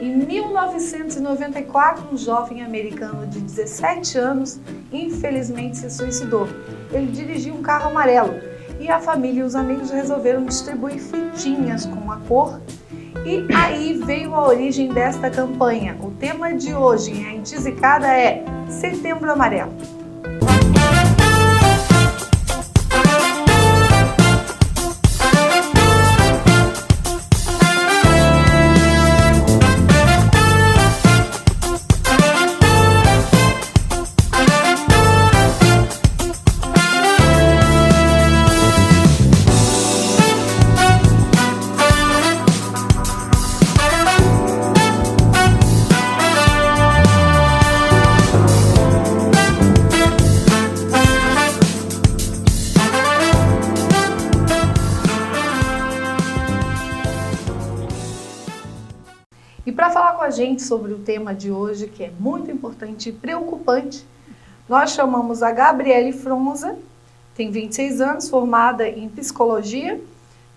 Em 1994, um jovem americano de 17 anos infelizmente se suicidou. Ele dirigia um carro amarelo e a família e os amigos resolveram distribuir fitinhas com a cor. E aí veio a origem desta campanha. O tema de hoje em A Indizicada é Setembro Amarelo. E para falar com a gente sobre o tema de hoje, que é muito importante e preocupante, nós chamamos a Gabriele Fronza, tem 26 anos, formada em Psicologia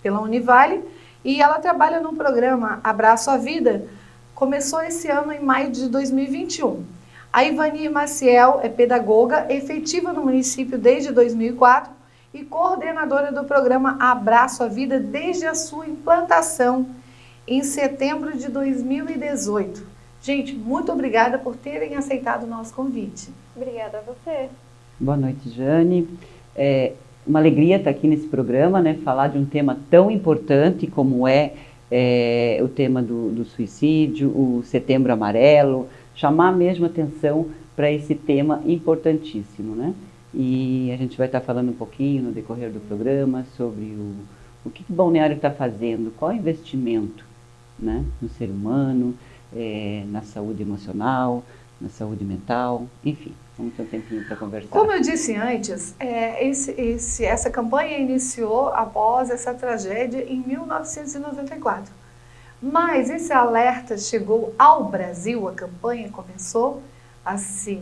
pela Univale, e ela trabalha no programa Abraço à Vida, começou esse ano em maio de 2021. A Ivani Maciel é pedagoga, efetiva no município desde 2004 e coordenadora do programa Abraço à Vida desde a sua implantação em setembro de 2018. Gente, muito obrigada por terem aceitado o nosso convite. Obrigada a você. Boa noite, Jane. É uma alegria estar aqui nesse programa, né? Falar de um tema tão importante como é o tema do suicídio, o Setembro Amarelo, chamar mesmo atenção para esse tema importantíssimo, né? E a gente vai estar falando um pouquinho no decorrer do programa sobre o que o Balneário está fazendo, qual é o investimento, né, no ser humano, na saúde emocional, na saúde mental, enfim, vamos ter um tempinho para conversar. Como eu disse antes, essa campanha iniciou após essa tragédia em 1994. Mas esse alerta chegou ao Brasil, a campanha começou a se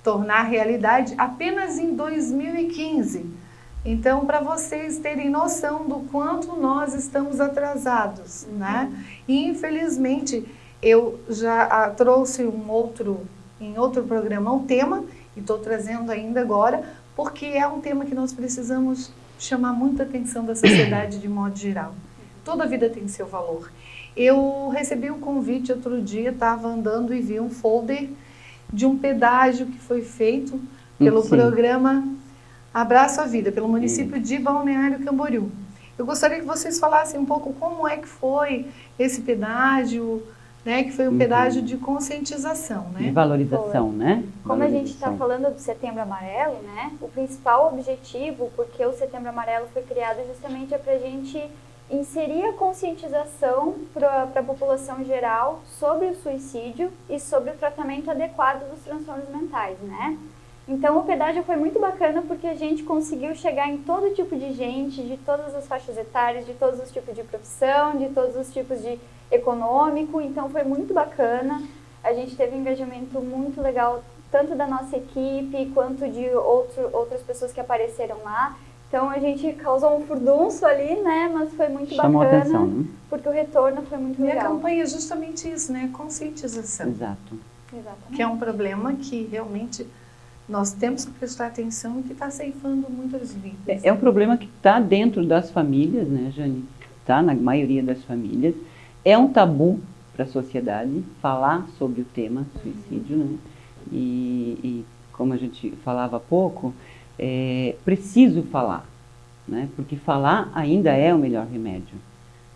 tornar realidade apenas em 2015. Então, para vocês terem noção do quanto nós estamos atrasados, né? E, infelizmente, eu já trouxe em outro programa um tema, e estou trazendo ainda agora, porque é um tema que nós precisamos chamar muita atenção da sociedade de modo geral. Toda vida tem seu valor. Eu recebi um convite outro dia, estava andando e vi um folder de um pedágio que foi feito pelo programa Abraço à Vida, pelo município de Balneário Camboriú. Eu gostaria que vocês falassem um pouco como é que foi esse pedágio, né, que foi um pedágio de conscientização, né? De valorização, né? Como a gente está falando do Setembro Amarelo, né, o principal objetivo, porque o Setembro Amarelo foi criado justamente para a gente inserir a conscientização para a população geral sobre o suicídio e sobre o tratamento adequado dos transtornos mentais, né? Então o pedágio foi muito bacana porque a gente conseguiu chegar em todo tipo de gente, de todas as faixas etárias, de todos os tipos de profissão, de todos os tipos de econômico, então foi muito bacana. A gente teve um engajamento muito legal, tanto da nossa equipe quanto de outras pessoas que apareceram lá. Então a gente causou um furdunço ali, né, mas foi muito Chamou bacana, atenção, né? porque o retorno foi muito legal. E a campanha é justamente isso, né, conscientização. Exato. Exatamente. Que é um problema que realmente nós temos que prestar atenção e que está ceifando muitas vidas. É um problema que está dentro das famílias, né, Jane? Está na maioria das famílias. É um tabu para a sociedade falar sobre o tema suicídio, né? E como a gente falava há pouco, é preciso falar, né? Porque falar ainda é o melhor remédio.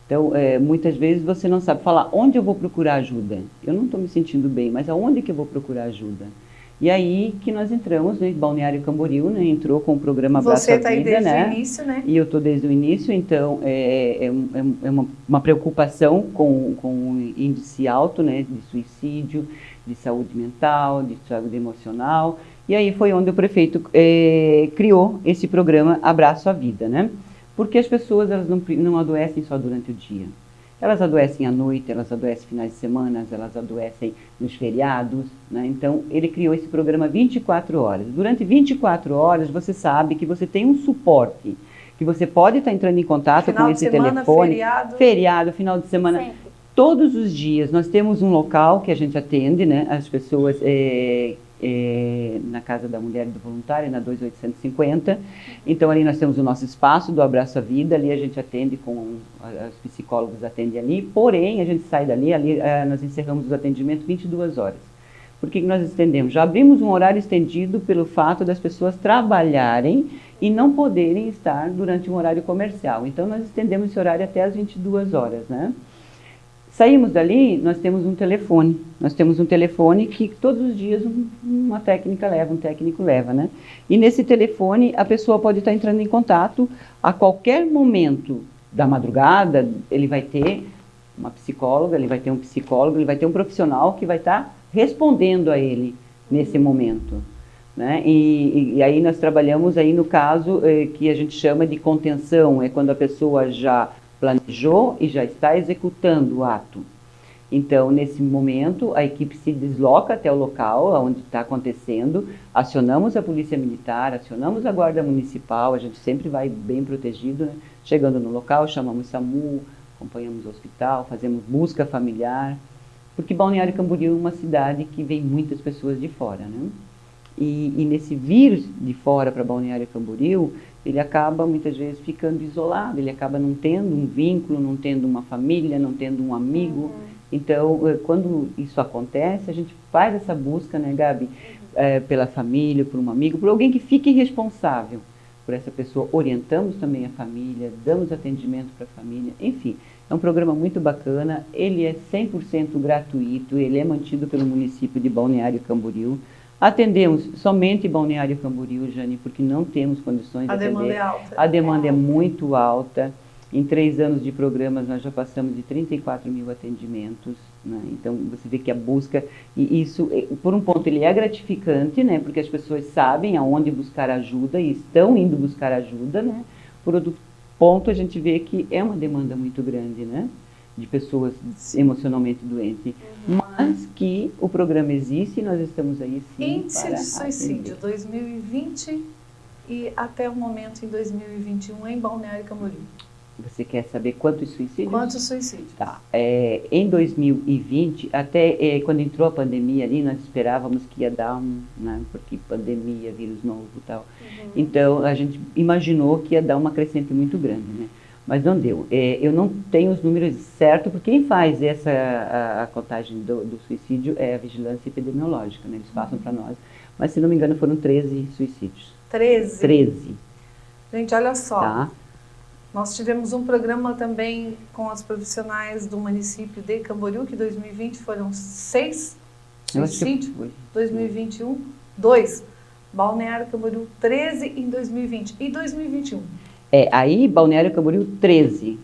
Então, muitas vezes você não sabe falar onde eu vou procurar ajuda. Eu não estou me sentindo bem, mas aonde que eu vou procurar ajuda? E aí que nós entramos, né, Balneário Camboriú, né, entrou com o programa Abraço à Vida, Você está aí desde né? o início, né? E eu estou desde o início, então é uma preocupação com o índice alto, né, de suicídio, de saúde mental, de saúde emocional. E aí foi onde o prefeito criou esse programa Abraço à Vida, né? Porque as pessoas elas não adoecem só durante o dia. Elas adoecem à noite, elas adoecem finais de semana, elas adoecem nos feriados, né? Então, ele criou esse programa 24 horas. Durante 24 horas, você sabe que você tem um suporte, que você pode estar entrando em contato com esse telefone. Feriado, final de semana. Sempre. Todos os dias nós temos um local que a gente atende, né, as pessoas na Casa da Mulher e do Voluntário, na 2850. Então ali nós temos o nosso espaço do Abraço à Vida, ali a gente atende os psicólogos atendem ali, porém a gente sai dali, ali nós encerramos os atendimentos 22 horas. Por que nós estendemos? Já abrimos um horário estendido pelo fato das pessoas trabalharem e não poderem estar durante um horário comercial. Então nós estendemos esse horário até as 22 horas, né? Saímos dali, nós temos um telefone. Nós temos um telefone que todos os dias uma técnica leva, um técnico leva, né? E nesse telefone a pessoa pode estar entrando em contato a qualquer momento da madrugada. Ele vai ter uma psicóloga, ele vai ter um psicólogo, ele vai ter um profissional que vai estar respondendo a ele nesse momento, né? E aí nós trabalhamos aí no caso que a gente chama de contenção, é quando a pessoa já planejou e já está executando o ato. Então, nesse momento, a equipe se desloca até o local onde está acontecendo, acionamos a Polícia Militar, acionamos a Guarda Municipal, a gente sempre vai bem protegido, né? Chegando no local, chamamos SAMU, acompanhamos o hospital, fazemos busca familiar, porque Balneário Camboriú é uma cidade que vem muitas pessoas de fora, né? E nesse vir de fora para Balneário Camboriú, ele acaba muitas vezes ficando isolado, ele acaba não tendo um vínculo, não tendo uma família, não tendo um amigo. Então, quando isso acontece, a gente faz essa busca, né, Gabi, pela família, por um amigo, por alguém que fique responsável por essa pessoa. Orientamos também a família, damos atendimento para a família, enfim. É um programa muito bacana, ele é 100% gratuito, ele é mantido pelo município de Balneário Camboriú. Atendemos somente Balneário Camboriú, Jane, porque não temos condições de atender. A demanda é alta. A demanda é muito alta. Em 3 anos de programas, nós já passamos de 34 mil atendimentos, né? Então, você vê que a busca, e isso, por um ponto, ele é gratificante, né? Porque as pessoas sabem aonde buscar ajuda e estão indo buscar ajuda, né? Por outro ponto, a gente vê que é uma demanda muito grande, né? De pessoas emocionalmente doentes, mas que o programa existe e nós estamos aí sim. Índice de suicídio 2020 e até o momento em 2021 em Balneário Camboriú. Você quer saber quantos suicídios? Quantos suicídios? Tá. Em 2020, até quando entrou a pandemia ali, nós esperávamos que ia dar né, porque pandemia, vírus novo e tal. Então, a gente imaginou que ia dar uma crescente muito grande, né? Mas não deu. Eu não tenho os números certos, porque quem faz a contagem do suicídio é a vigilância epidemiológica, né? Eles passam para nós. Mas, se não me engano, foram 13 suicídios. 13? 13. Gente, olha só. Tá. Nós tivemos um programa também com as profissionais do município de Camboriú, que em 2020 foram 6 suicídios. 2021, 2. Balneário Camboriú, 13 em 2020. E 2021? Aí Balneário Camboriú 13,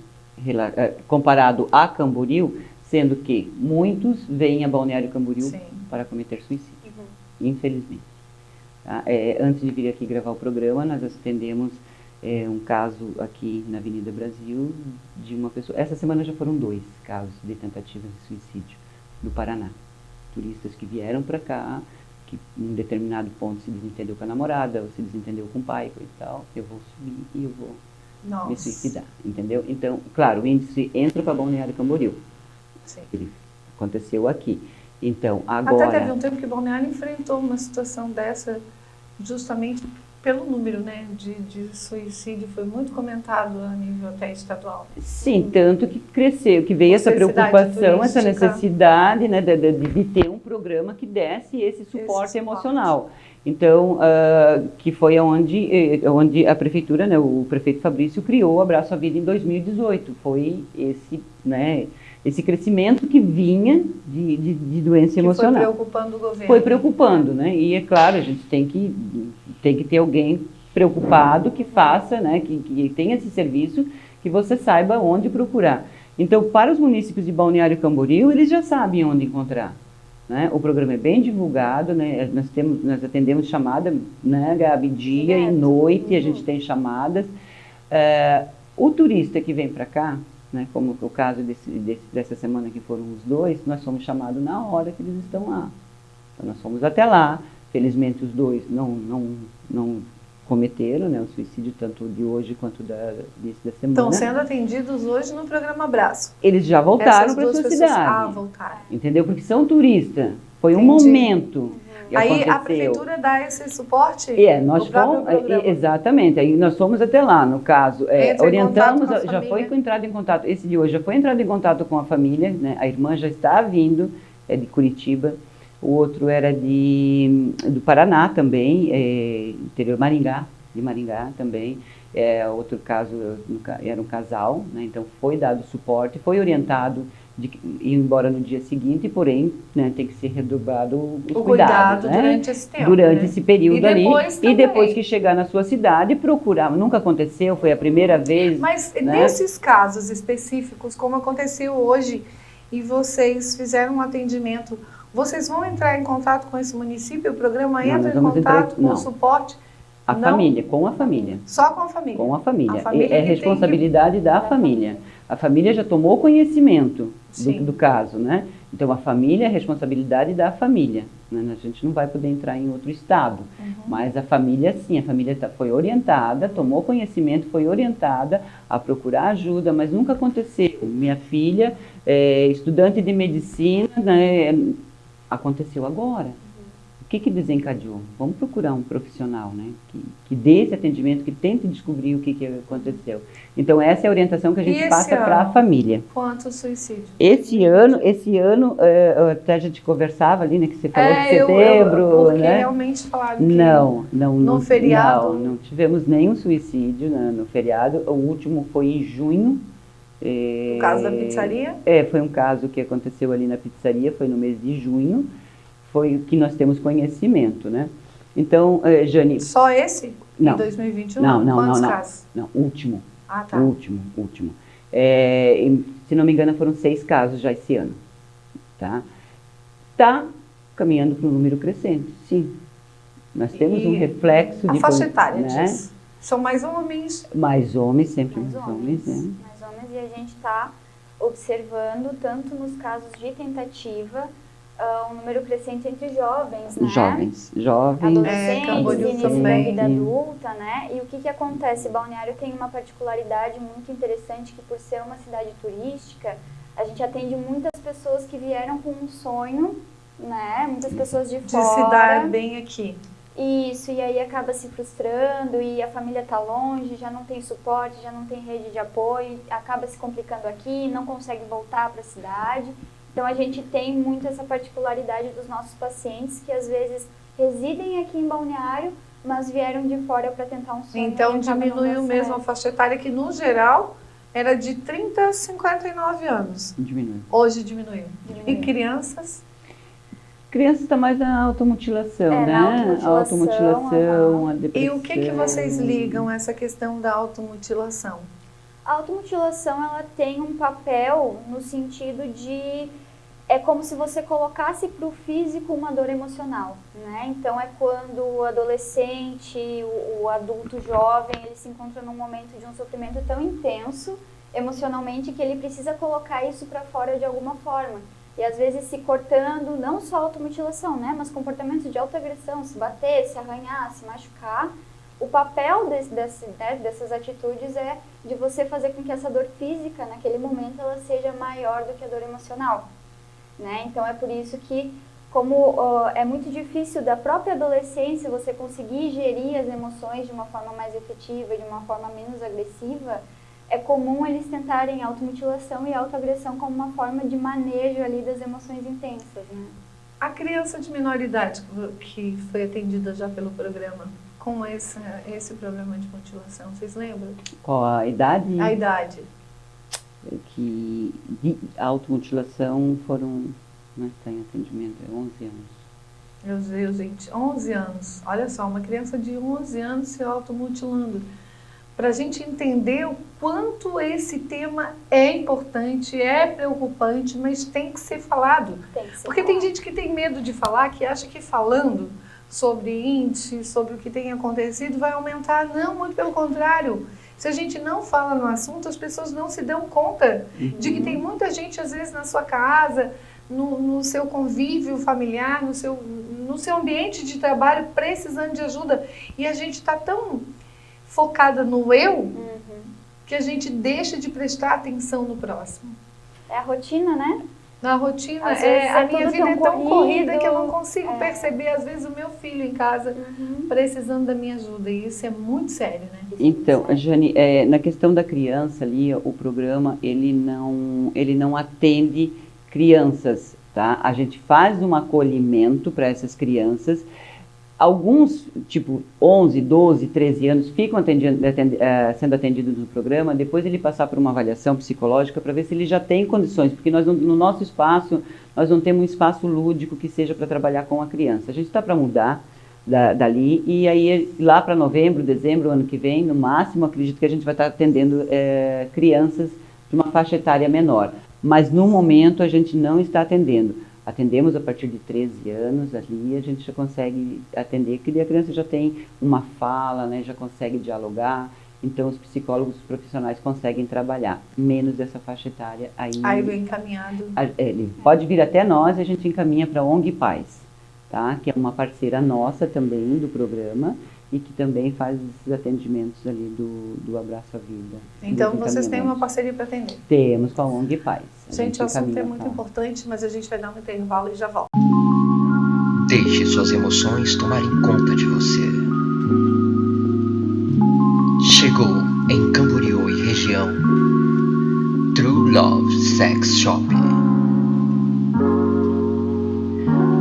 comparado a Camboriú, sendo que muitos vêm a Balneário Camboriú Sim. para cometer suicídio, infelizmente. Tá? Antes de vir aqui gravar o programa, nós atendemos um caso aqui na Avenida Brasil de uma pessoa. Essa semana já foram 2 casos de tentativas de suicídio do Paraná. Turistas que vieram para cá, que em um determinado ponto se desentendeu com a namorada, ou se desentendeu com o pai e tal, eu vou subir e eu vou me suicidar, entendeu? Então, claro, o índice entra para Balneário Camboriú. Sim. Ele aconteceu aqui. Então, agora... Até teve um tempo que Balneário enfrentou uma situação dessa, justamente pelo número, né, de suicídio, foi muito comentado a nível até estadual. Sim, tanto que cresceu, que veio essa preocupação, essa necessidade, né, de ter um programa que desse esse suporte emocional. Então, que foi onde a prefeitura, né, o prefeito Fabrício criou o Abraço à Vida em 2018. Foi esse, né, esse crescimento que vinha de doença emocional. Foi preocupando o governo. Foi preocupando, né? E é claro, a gente tem que ter alguém preocupado que faça, né, que tenha esse serviço, que você saiba onde procurar. Então, para os municípios de Balneário Camboriú, eles já sabem onde encontrar. Né? O programa é bem divulgado, né? Nós atendemos chamada, né, Gabi, dia e noite, a gente tem chamadas. O turista que vem para cá, né, como o caso dessa semana que foram os 2, nós somos chamados na hora que eles estão lá. Então, nós fomos até lá. Felizmente, os 2 não cometeram, né, o suicídio tanto de hoje quanto desse da semana. Estão sendo atendidos hoje no programa Abraço. Eles já voltaram Essas para duas sua pessoas, cidade, voltaram. entendeu? Porque são turistas. Foi um Entendi. momento que Aí aconteceu. a prefeitura dá esse suporte? Nós o próprio fomos, programa. exatamente, aí nós fomos até lá, no caso, Entra em orientamos, contato com a já foi família. entrado em contato, esse de hoje já foi entrado em contato com a família, né? A irmã já está vindo, é de Curitiba, o outro era do Paraná também, interior de Maringá também, outro caso era um casal, né? Então foi dado suporte, foi orientado de ir embora no dia seguinte, porém, né, tem que ser redobrado os cuidados, né? Durante esse tempo. Durante né? esse período E depois ali. também. E depois que chegar na sua cidade, procurar. Nunca aconteceu, foi a primeira vez. Mas né? nesses casos específicos, como aconteceu hoje, e vocês fizeram um atendimento, vocês vão entrar em contato com esse município? O programa Não, entra nós em vamos entrar- contato com não. o suporte? A Não? família, com a família. Só com a família? Com a família. A família É que responsabilidade da família. A família já tomou conhecimento Sim. do caso, né? Então, a família é responsabilidade da família. Né? A gente não vai poder entrar em outro estado. Mas a família, sim, a família foi orientada, tomou conhecimento, foi orientada a procurar ajuda, mas nunca aconteceu. Minha filha, estudante de medicina, né? Aconteceu agora. O que desencadeou? Vamos procurar um profissional, né? Que dê esse atendimento, que tente descobrir o que aconteceu. Então, essa é a orientação que a gente passa para a família. Quanto suicídio? Esse ano, até a gente conversava ali, né? Que você falou de setembro, porque né? realmente falaram que No feriado? Não tivemos nenhum suicídio no feriado. O último foi em junho. No caso da pizzaria? Foi um caso que aconteceu ali na pizzaria, foi no mês de junho. Foi o que nós temos conhecimento, né? Então, Jane... Só esse? Não. Em 2021? Não. Quantos casos? Não, último. Ah, tá. Último. Se não me engano, foram 6 casos já esse ano. Tá caminhando para um número crescente, sim. Nós temos um reflexo de... A faixa etária né? disso? São mais homens? Mais homens, sempre Mais mais homens, homens, né? mais homens, e a gente está observando, tanto nos casos de tentativa, um número crescente entre jovens, né? Jovens. Adolescentes, Camboriú início da também. vida adulta, né? E o que acontece? Balneário tem uma particularidade muito interessante, que por ser uma cidade turística, a gente atende muitas pessoas que vieram com um sonho, né? Muitas pessoas de fora. De se dar bem aqui. Isso, e aí acaba se frustrando e a família está longe, já não tem suporte, já não tem rede de apoio, acaba se complicando aqui, não consegue voltar para a cidade. Então a gente tem muito essa particularidade dos nossos pacientes que às vezes residem aqui em Balneário, mas vieram de fora para tentar um sonho. Então diminuiu mesmo a faixa etária, que no geral era de 30 a 59 anos. Diminui. Hoje diminuiu. E crianças? Criança está mais na automutilação, né? na automutilação, a depressão. E o que vocês ligam essa questão da automutilação? A automutilação, ela tem um papel no sentido de... É como se você colocasse para o físico uma dor emocional, né? Então, é quando o adolescente, o adulto jovem, ele se encontra num momento de um sofrimento tão intenso, emocionalmente, que ele precisa colocar isso para fora de alguma forma. E, às vezes, se cortando, não só automutilação, né? Mas comportamentos de autoagressão, se bater, se arranhar, se machucar. O papel dessas atitudes é de você fazer com que essa dor física, naquele momento, ela seja maior do que a dor emocional. Né? Então, é por isso que, como é muito difícil da própria adolescência você conseguir gerir as emoções de uma forma mais efetiva, de uma forma menos agressiva, é comum eles tentarem automutilação e autoagressão como uma forma de manejo ali das emoções intensas. Né? A criança de menor idade que foi atendida já pelo programa, com esse problema de mutilação, vocês lembram? Qual a idade? A idade. Que de automutilação foram, né, está em atendimento, 11 anos. Meu Deus, gente, 11 anos. Olha só, uma criança de 11 anos se automutilando. Para a gente entender o quanto esse tema é importante, é preocupante, mas tem que ser falado. Porque tem gente que tem medo de falar, que acha que falando sobre índice, sobre o que tem acontecido, vai aumentar. Não, muito pelo contrário. Se a gente não fala no assunto, as pessoas não se dão conta de que tem muita gente, às vezes, na sua casa, no seu convívio familiar, no seu ambiente de trabalho, precisando de ajuda. E a gente está tão focada no eu, que a gente deixa de prestar atenção no próximo. É a rotina, né? Na rotina, Às vezes a minha tudo vida é tão corrido, corrida que eu não consigo perceber, às vezes, o meu filho em casa precisando da minha ajuda. E isso é muito sério, né? Então, Jane, na questão da criança ali, o programa, ele não atende crianças, tá? A gente faz um acolhimento para essas crianças. Alguns, tipo 11, 12, 13 anos, ficam sendo atendidos no programa, depois ele passar por uma avaliação psicológica para ver se ele já tem condições, porque nós no nosso espaço, nós não temos um espaço lúdico que seja para trabalhar com a criança. A gente está para mudar dali, e aí lá para novembro, dezembro, ano que vem, no máximo, acredito que a gente vai estar atendendo crianças de uma faixa etária menor. Mas no momento a gente não está atendendo. Atendemos a partir de 13 anos, ali a gente já consegue atender, que a criança já tem uma fala, né, já consegue dialogar, então os psicólogos profissionais conseguem trabalhar. Menos dessa faixa etária, Aí vem encaminhado. Ele pode vir até nós e a gente encaminha para a ONG Paz, tá? Que é uma parceira nossa também do programa e que também faz esses atendimentos ali do Abraço à Vida. Então vocês têm uma parceria para atender? Temos com a ONG Paz. Gente, o assunto é muito importante, mas a gente vai dar um intervalo e já volta. Deixe suas emoções tomarem conta de você. Chegou em Camboriú e região True Love Sex Shop.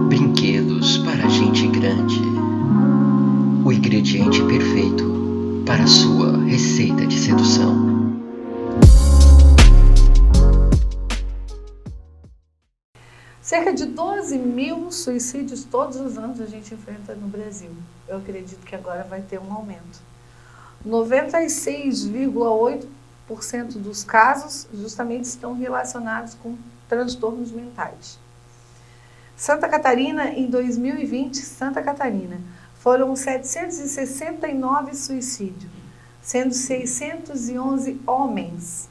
Brinquedos para gente grande. O ingrediente perfeito para a sua receita de sedução. Cerca de 12 mil suicídios todos os anos a gente enfrenta no Brasil. Eu acredito que agora vai ter um aumento. 96,8% dos casos justamente estão relacionados com transtornos mentais. Santa Catarina, em 2020, Santa Catarina, foram 769 suicídios, sendo 611 homens.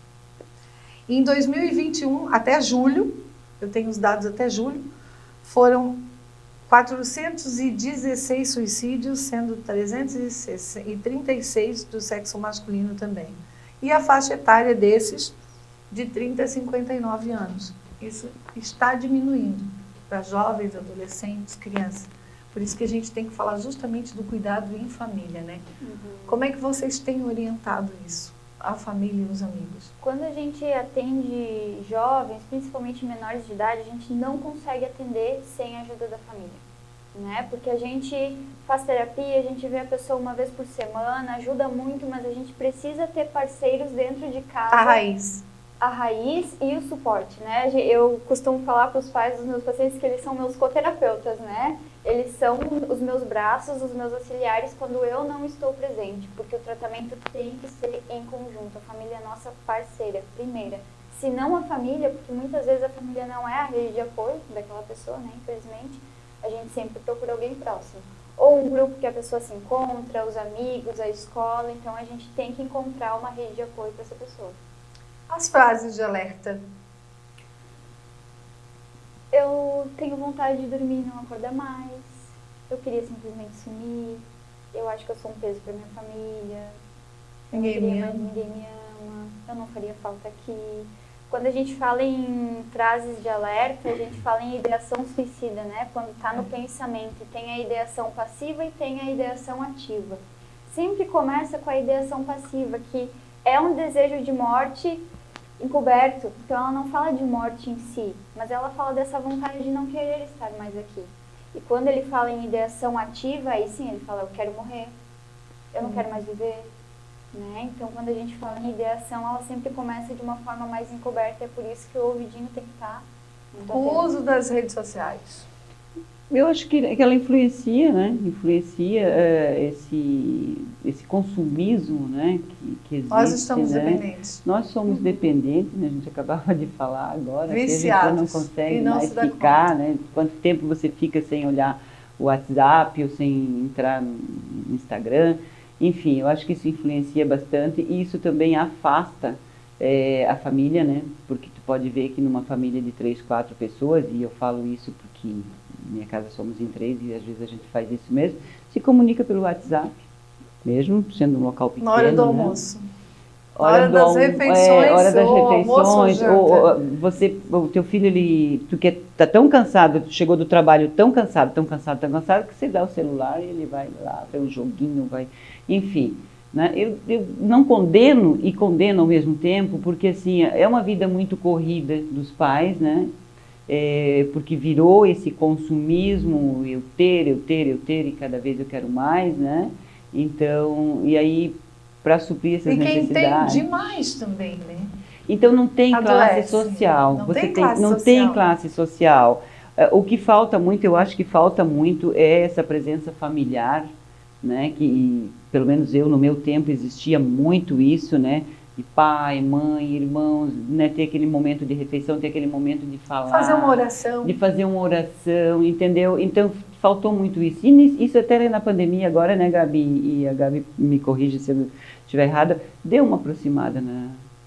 Em 2021, até julho, eu tenho os dados até julho, foram 416 suicídios, sendo 336 do sexo masculino também. E a faixa etária desses, de 30 a 59 anos. Isso está diminuindo para jovens, adolescentes, crianças. Por isso que a gente tem que falar justamente do cuidado em família, né? Como é que vocês têm orientado isso, a família e os amigos? Quando a gente atende jovens, principalmente menores de idade, a gente não consegue atender sem a ajuda da família, né? Porque a gente faz terapia, a gente vê a pessoa uma vez por semana, ajuda muito, mas a gente precisa ter parceiros dentro de casa. A raiz e o suporte, né? Eu costumo falar para os pais dos meus pacientes que eles são meus coterapeutas, né? Eles são os meus braços, os meus auxiliares quando eu não estou presente, porque o tratamento tem que ser em conjunto. A família é nossa parceira, primeira. Se não a família, porque muitas vezes a família não é a rede de apoio daquela pessoa, né? Infelizmente, a gente sempre procura alguém próximo. Ou um grupo que a pessoa se encontra, os amigos, a escola. Então, a gente tem que encontrar uma rede de apoio para essa pessoa. As frases de alerta. Eu tenho vontade de dormir e não acordar mais. Eu queria simplesmente sumir. Eu acho que eu sou um peso para minha família. Ninguém me ama. Ninguém me ama. Eu não faria falta aqui. Quando a gente fala em frases de alerta, a gente fala em ideação suicida, né? Quando está no pensamento. Tem a ideação passiva e tem a ideação ativa. Sempre começa com a ideação passiva, que é um desejo de morte encoberto. Então ela não fala de morte em si, mas ela fala dessa vontade de não querer estar mais aqui. E quando ele fala em ideação ativa, aí sim ele fala, eu quero morrer, eu não quero mais viver, né? Então quando a gente fala em ideação, ela sempre começa de uma forma mais encoberta, é por isso que o ouvidinho tem que estar muito atento. O uso das redes sociais. Eu acho que ela influencia, né? Influencia esse consumismo, né? Que existe, Nós estamos né? dependentes. Nós somos dependentes, né? A gente acabava de falar agora. Viciados. Que a gente já não consegue mais ficar, né? Quanto tempo você fica sem olhar o WhatsApp ou sem entrar no Instagram. Enfim, eu acho que isso influencia bastante e isso também afasta a família, né? Porque tu pode ver que numa família de 3, 4 pessoas, e eu falo isso porque em minha casa somos em 3 e às vezes a gente faz isso mesmo, se comunica pelo WhatsApp, mesmo sendo um local pequeno. Na hora do né? almoço. Na hora das refeições, hora das ou almoço ou refeições, janta. o teu filho, tu tá tão cansado, chegou do trabalho tão cansado, que você dá o celular e ele vai lá, vai um joguinho, vai, enfim. Né? Eu não condeno e condeno ao mesmo tempo, porque assim, é uma vida muito corrida dos pais, né? Porque virou esse consumismo, eu ter, e cada vez eu quero mais, né? Então, e aí, para suprir essas necessidades... E quem tem demais também, né? Então não tem classe Adoece. social. Não Você tem classe não social. tem classe social. O que falta muito, eu acho que falta muito, é essa presença familiar, né? Que, pelo menos eu, no meu tempo, existia muito isso, né? De pai, mãe, irmãos, né? Ter aquele momento de refeição, ter aquele momento de falar. Fazer uma oração. De fazer uma oração, entendeu? Então, faltou muito isso. E isso até na pandemia agora, né, Gabi? E a Gabi me corrige se eu estiver errada, deu uma aproximada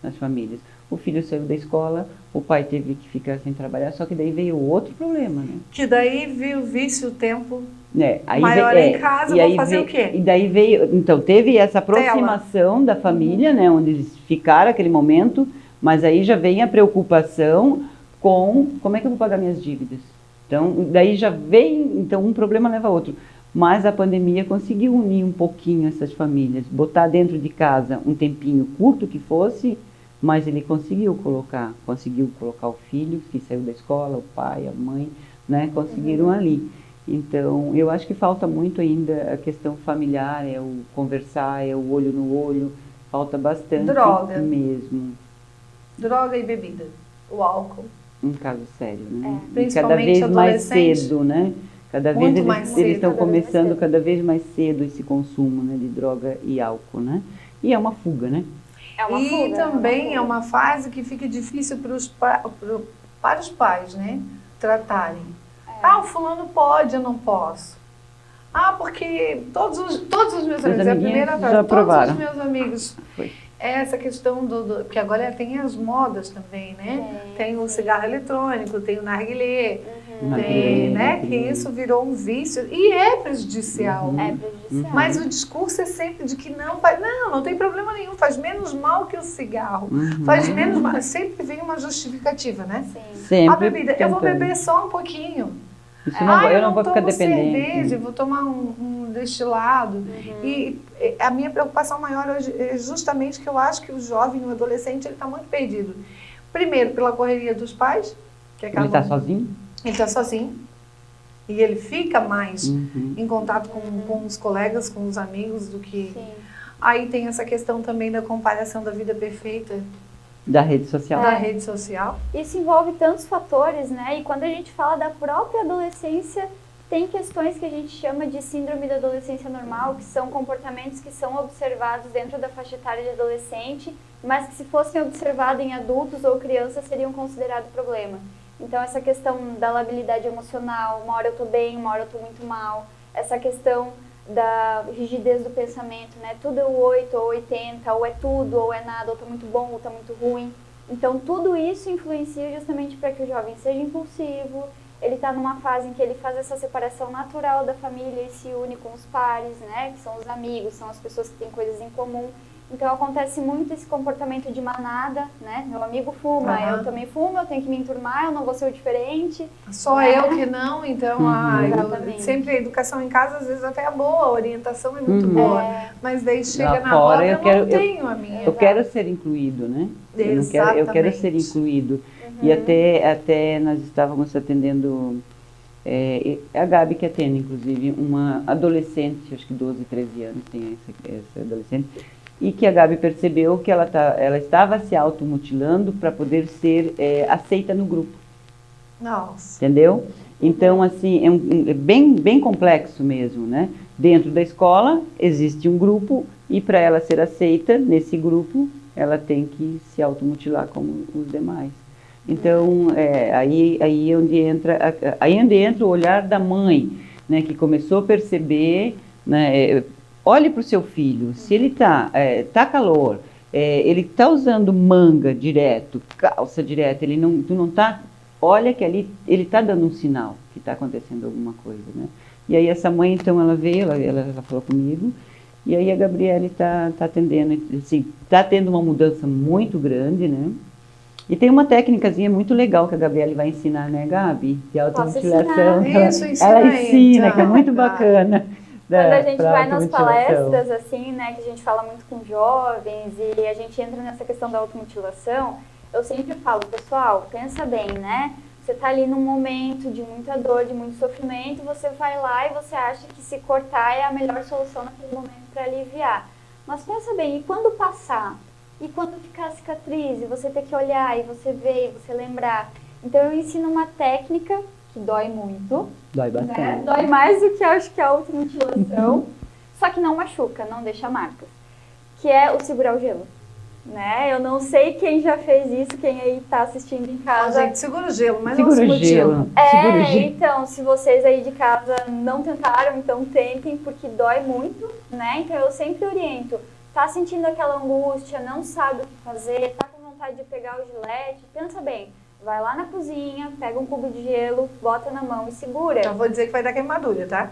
nas famílias. O filho saiu da escola, o pai teve que ficar sem trabalhar, só que daí veio outro problema, né? Que daí viu o vício, o tempo Aí maior em casa, vou fazer o quê? E daí veio, então, teve essa aproximação da família, né, onde eles ficaram aquele momento, mas aí já vem a preocupação com como é que eu vou pagar minhas dívidas. Então, daí já vem, então um problema leva a outro. Mas a pandemia conseguiu unir um pouquinho essas famílias, botar dentro de casa um tempinho curto que fosse, mas ele conseguiu colocar o filho que saiu da escola, o pai, a mãe, né, conseguiram ali. Então, eu acho que falta muito ainda a questão familiar, é o conversar, é o olho no olho, falta bastante Droga. mesmo. Droga e bebida, o álcool. Um caso sério, né? E Principalmente cada vez mais adolescente. cedo, né? Cada vez Muito mais cedo, eles estão cada vez mais começando cedo. cada vez mais cedo esse consumo, né, de droga e álcool, né? E é uma fuga, né? É uma E fuga, também fuga. é uma fase que fica difícil para os pais, né? Tratarem. O fulano pode, eu não posso. Porque todos os meus amigos, é a amiguinhos primeira já frase, todos aprovaram. os meus amigos. Foi. Essa questão porque agora tem as modas também, né? Tem o cigarro eletrônico, tem o narguilé, tem, né? Que isso virou um vício e é prejudicial. É prejudicial. Mas o discurso é sempre de que não tem problema nenhum, faz menos mal que o cigarro, faz menos mal, sempre vem uma justificativa, né? Sim. Sempre A bebida, eu vou tentando. beber só um pouquinho. Isso eu não vou ficar tomo dependente. cerveja, vou tomar um destilado. E a minha preocupação maior hoje é justamente que eu acho que o jovem, o adolescente, ele está muito perdido. Primeiro, pela correria dos pais, que Ele acabam... está sozinho? Ele está sozinho. E ele fica mais em contato com os colegas, com os amigos, do que... Sim. Aí tem essa questão também da comparação da vida perfeita Da rede social. da rede social. Isso envolve tantos fatores, né? E quando a gente fala da própria adolescência, tem questões que a gente chama de síndrome da adolescência normal, que são comportamentos que são observados dentro da faixa etária de adolescente, mas que se fossem observados em adultos ou crianças seriam considerados problema. Então essa questão da labilidade emocional, uma hora eu tô bem, uma hora eu tô muito mal, essa questão da rigidez do pensamento, né? Tudo é o 8 ou 80, ou é tudo, ou é nada, ou tá muito bom, ou tá muito ruim. Então tudo isso influencia justamente para que o jovem seja impulsivo, ele está numa fase em que ele faz essa separação natural da família e se une com os pares, né? Que são os amigos, são as pessoas que têm coisas em comum. Então acontece muito esse comportamento de manada, né? Meu amigo fuma, eu também fumo, eu tenho que me enturmar, eu não vou ser o diferente. Só eu que não, então Exatamente. sempre a educação em casa às vezes até é boa, a orientação é muito boa, mas daí chega Lá na fora, roda eu quero- não tenho a minha. Eu quero ser incluído, né? Eu quero ser Exatamente. incluído. E até nós estávamos atendendo, a Gabi que atende, inclusive, uma adolescente, acho que 12, 13 anos tem essa adolescente, e que a Gabi percebeu que ela estava se automutilando para poder ser aceita no grupo, Nossa. entendeu? Então, assim, é bem complexo mesmo, né? Dentro da escola existe um grupo e para ela ser aceita nesse grupo, ela tem que se automutilar como os demais. Então, aí onde entra o olhar da mãe, né, que começou a perceber, né, olhe para o seu filho, se ele tá calor, ele está usando manga direto, calça direto, tu não tá, olha que ali ele está dando um sinal que está acontecendo alguma coisa, né? E aí essa mãe, então, ela veio, ela falou comigo, e aí a Gabriele está atendendo, assim, está tendo uma mudança muito grande, né? E tem uma técnicazinha muito legal que a Gabriele vai ensinar, né, Gabi? De automutilação. Ela ensina, que é muito bacana. Quando a gente vai nas palestras, assim, né, que a gente fala muito com jovens e a gente entra nessa questão da automutilação, eu sempre falo, pessoal, pensa bem, né? Você tá ali num momento de muita dor, de muito sofrimento, você vai lá e você acha que se cortar é a melhor solução naquele momento para aliviar. Mas pensa bem, e quando passar? E quando ficar a cicatriz? E você ter que olhar, e você ver, e você lembrar. Então eu ensino uma técnica que dói muito. Dói bastante. Né? Dói mais do que acho que a automutilação. Só que não machuca, não deixa marcas. Que é o segurar o gelo. Né? Eu não sei quem já fez isso, quem aí tá assistindo em casa. Gente, segura o gelo, mas segura não o gelo. Então, se vocês aí de casa não tentaram, então tentem, porque dói muito, né? Então eu sempre oriento. Tá sentindo aquela angústia, não sabe o que fazer, tá com vontade de pegar o gilete, pensa bem. Vai lá na cozinha, pega um cubo de gelo, bota na mão e segura. Já vou dizer que vai dar queimadura, tá?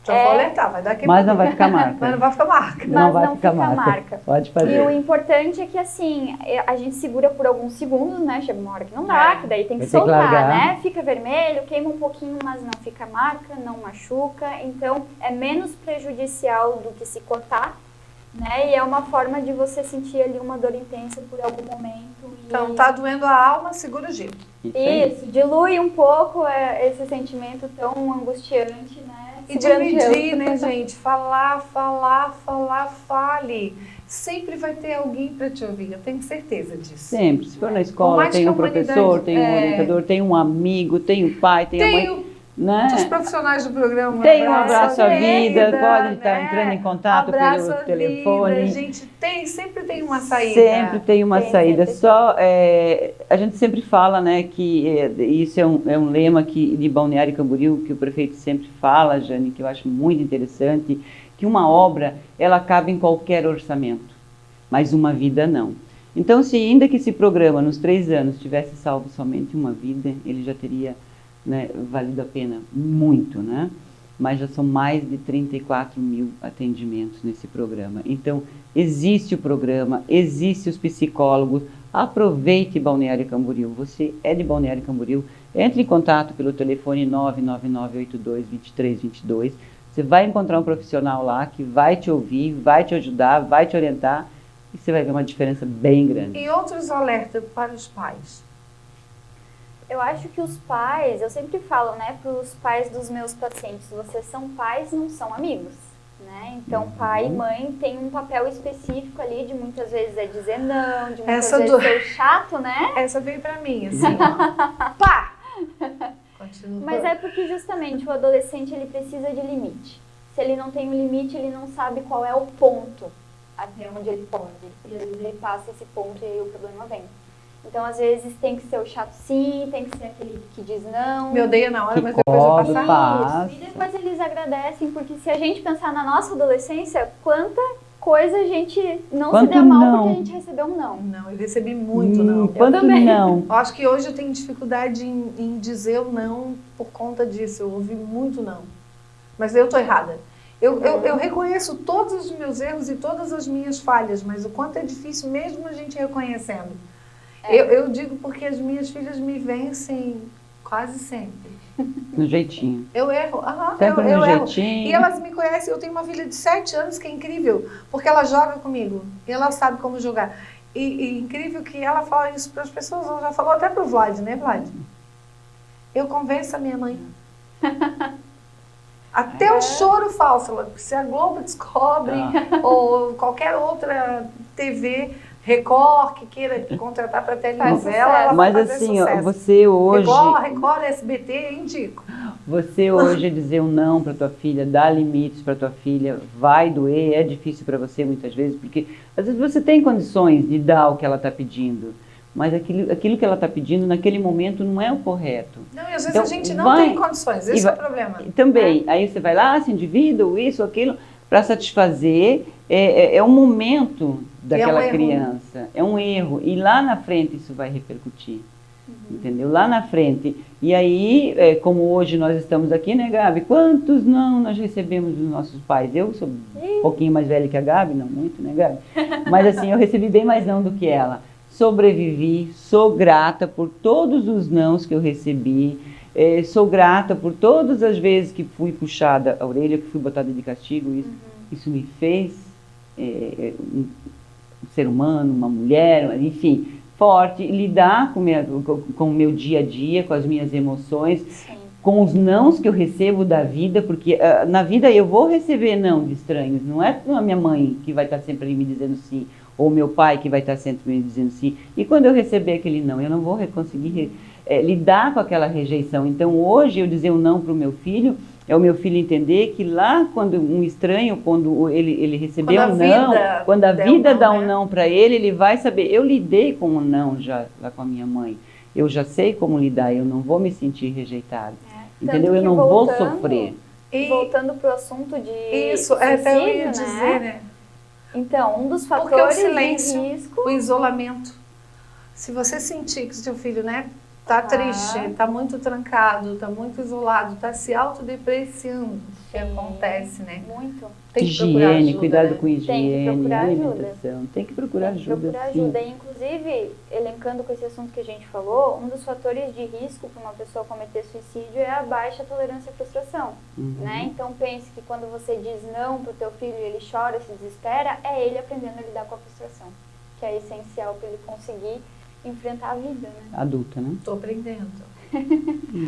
Já vou alertar, vai dar queimadura. Mas não vai ficar marca. Mas não vai ficar marca. Não vai ficar marca. Pode fazer. E o importante é que, assim, a gente segura por alguns segundos, né? Chega uma hora que não dá, que daí tem que soltar, né? Fica vermelho, queima um pouquinho, mas não fica marca, não machuca. Então, é menos prejudicial do que se cortar, né? E é uma forma de você sentir ali uma dor intensa por algum momento. Então, tá doendo a alma, segura o gelo. Isso, dilui um pouco esse sentimento tão angustiante, né? E dividir, né, gente? Falar, fale. Sempre vai ter alguém para te ouvir, eu tenho certeza disso. Sempre. Se for na escola, tem um professor, tem um orientador, tem um amigo, tem o pai, tem a mãe. Né? Os profissionais do programa. Tem um abraço à vida, pode estar entrando em contato abraço pelo telefone. Vida, gente, sempre tem uma saída. Sempre tem uma saída. Só a gente sempre fala, né, que isso é um lema de Balneário Camboriú, que o prefeito sempre fala, Jane, que eu acho muito interessante, que uma obra ela cabe em qualquer orçamento, mas uma vida não. Então, se ainda que esse programa nos 3 anos tivesse salvo somente uma vida, ele já teria, né, valido a pena muito, né? Mas já são mais de 34 mil atendimentos nesse programa. Então, existe o programa, existe os psicólogos, aproveite Balneário Camboriú. Você é de Balneário Camboriú, entre em contato pelo telefone 999822322. Você vai encontrar um profissional lá que vai te ouvir, vai te ajudar, vai te orientar e você vai ver uma diferença bem grande. E outros alertas para os pais? Eu acho que os pais, eu sempre falo, né, para os pais dos meus pacientes, vocês são pais, não são amigos, né? Então, pai e mãe tem um papel específico ali de muitas vezes dizer não, de muitas vezes ser chato, né? Essa veio para mim, assim, ó. Pá! Continua. Mas é porque justamente o adolescente, ele precisa de limite. Se ele não tem um limite, ele não sabe qual é o ponto até onde ele pode. E às vezes ele passa esse ponto e aí o problema vem. Então, às vezes, tem que ser o chato sim, tem que ser aquele que diz não. Me odeia na hora, mas depois vai passar. Isso. E depois eles agradecem, porque se a gente pensar na nossa adolescência, quanta coisa a gente não se deu mal porque a gente recebeu um não. Não, eu recebi muito não. Quanto não? Eu acho que hoje eu tenho dificuldade em dizer o não por conta disso. Eu ouvi muito não. Mas eu tô errada. Eu reconheço todos os meus erros e todas as minhas falhas, mas o quanto é difícil mesmo a gente reconhecendo. Eu digo porque as minhas filhas me vencem quase sempre. No jeitinho. Eu erro. Sempre no eu jeitinho. Erro. E elas me conhecem. Eu tenho uma filha de 7 anos que é incrível, porque ela joga comigo. E ela sabe como jogar. E incrível que ela fala isso para as pessoas. Ela já falou até para o Vlad, né, Vlad? Eu convenço a minha mãe. Até o choro falso. Se a Globo descobre, ou qualquer outra TV... Record, que queira contratar para telenovela, ela vai fazer assim, sucesso. Ó, você hoje... Record, SBT, indico. Você hoje dizer um não para tua filha, dar limites para tua filha, vai doer, é difícil para você muitas vezes, porque às vezes você tem condições de dar o que ela está pedindo, mas aquilo que ela está pedindo naquele momento não é o correto. Não, e às vezes então, a gente não tem condições, esse é o problema. Também, aí você vai lá, se endivida, ou isso, ou aquilo, para satisfazer, é um momento daquela erro. criança, é um erro. E lá na frente isso vai repercutir. Entendeu? Lá na frente. E aí, como hoje nós estamos aqui, né, Gabi? Quantos não nós recebemos dos nossos pais? Eu sou um pouquinho mais velha que a Gabi, não muito, né, Gabi? Mas assim, eu recebi bem mais não do que ela. Sobrevivi, sou grata por todos os nãos que eu recebi, sou grata por todas as vezes que fui puxada a orelha, que fui botada de castigo. Isso me fez um ser humano, uma mulher, enfim, forte, lidar com o meu dia a dia, com as minhas emoções, Sim. com os nãos que eu recebo da vida, porque na vida eu vou receber não de estranhos, não é a minha mãe que vai estar sempre ali me dizendo sim, ou meu pai que vai estar sempre me dizendo sim, e quando eu receber aquele não, eu não vou conseguir lidar com aquela rejeição. Então hoje eu dizer um não para o meu filho, é o meu filho entender que lá quando um estranho, quando ele recebeu um não, quando a vida dá um não para ele vai saber, eu lidei com um não já lá com a minha mãe, eu já sei como lidar, eu não vou me sentir rejeitado, entendeu? Eu não vou sofrer. E voltando para o assunto de isso, até eu ia dizer, né? Então, um dos fatores o silêncio, de risco... o isolamento. Se você sentir que seu filho, né, tá triste, tá muito trancado, tá muito isolado, tá se autodepreciando, que acontece, né? Muito. Tem que procurar ajuda, cuidado né? com higiene, tem que procurar alimentação, tem que procurar ajuda, sim. E, inclusive, elencando com esse assunto que a gente falou, um dos fatores de risco para uma pessoa cometer suicídio é a baixa tolerância à frustração, né? Então pense que quando você diz não pro teu filho e ele chora, se desespera, é ele aprendendo a lidar com a frustração, que é essencial para ele conseguir enfrentar a vida, né? Adulta, né? Tô aprendendo.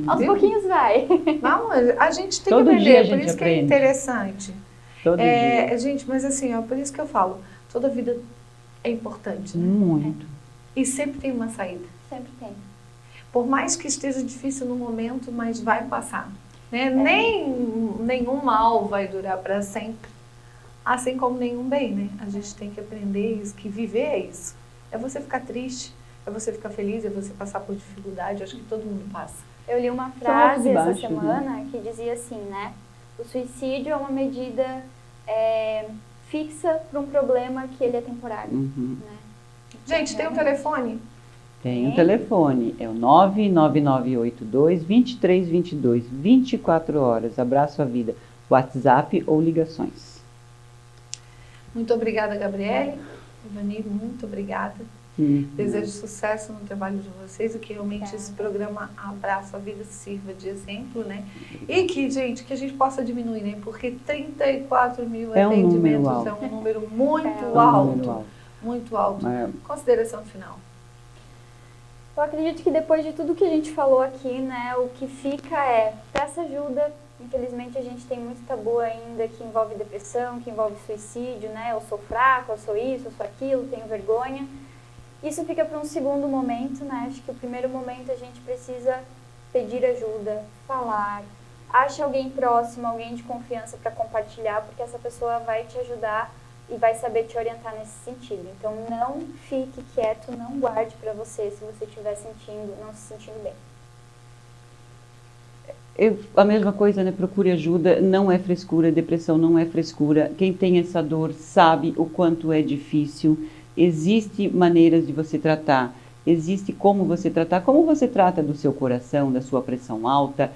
Aos pouquinhos vai. Não, a gente tem Todo que dia a aprender, gente por isso aprende. que é interessante. Todo dia. Gente, mas assim, ó, por isso que eu falo, toda vida é importante, né? Muito. E sempre tem uma saída. Sempre tem. Por mais que esteja difícil no momento, mas vai passar, né? Nenhum mal vai durar para sempre, assim como nenhum bem, né? A gente tem que aprender isso, que viver é isso. É você ficar triste, é você ficar feliz, é você passar por dificuldade, acho que todo mundo passa. Eu li uma frase essa baixo, semana que dizia assim, né? O suicídio é uma medida fixa para um problema que ele é temporário. Né? Gente, tem um telefone? Tem um telefone, é o 99982-2322, 24 horas, abraço à vida, WhatsApp ou ligações. Muito obrigada, Gabriele. Ivani, muito obrigada. Desejo sucesso no trabalho de vocês e que realmente esse programa Abraço à Vida sirva de exemplo, né? E que, gente, que a gente possa diminuir, né? Porque 34 mil atendimentos é um número muito alto. Muito alto. Consideração final. Eu acredito que depois de tudo que a gente falou aqui, né, o que fica é, peça ajuda. Infelizmente a gente tem muito tabu ainda que envolve depressão, que envolve suicídio, né? Eu sou fraca, eu sou isso, eu sou aquilo, tenho vergonha. Isso fica para um segundo momento, né? Acho que o primeiro momento a gente precisa pedir ajuda, falar, acha alguém próximo, alguém de confiança para compartilhar, porque essa pessoa vai te ajudar e vai saber te orientar nesse sentido. Então não fique quieto, não guarde para você se você estiver não se sentindo bem. A mesma coisa, né? Procure ajuda, não é frescura, depressão não é frescura. Quem tem essa dor sabe o quanto é difícil. Existem maneiras de você tratar, existe como você tratar, como você trata do seu coração, da sua pressão alta,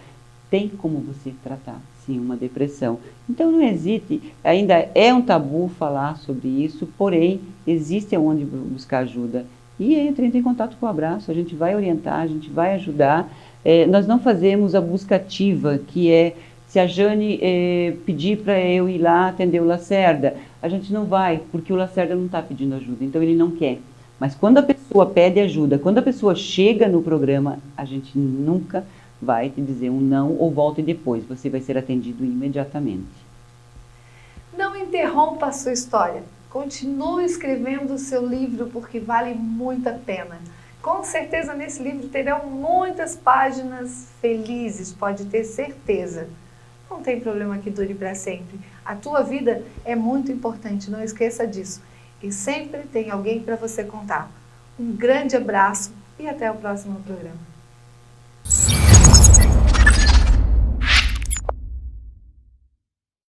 tem como você tratar, sim, uma depressão. Então não hesite, ainda é um tabu falar sobre isso, porém existe onde buscar ajuda. E entre em contato com o Abraço, a gente vai orientar, a gente vai ajudar. Nós não fazemos a busca ativa, que é se a Jane pedir para eu ir lá atender o Lacerda, a gente não vai, porque o Lacerda não está pedindo ajuda, então ele não quer. Mas quando a pessoa pede ajuda, quando a pessoa chega no programa, a gente nunca vai te dizer um não ou volte depois, você vai ser atendido imediatamente. Não interrompa a sua história, continue escrevendo o seu livro porque vale muito a pena. Com certeza nesse livro terão muitas páginas felizes, pode ter certeza. Não tem problema que dure para sempre. A tua vida é muito importante, não esqueça disso. E sempre tem alguém para você contar. Um grande abraço e até o próximo programa.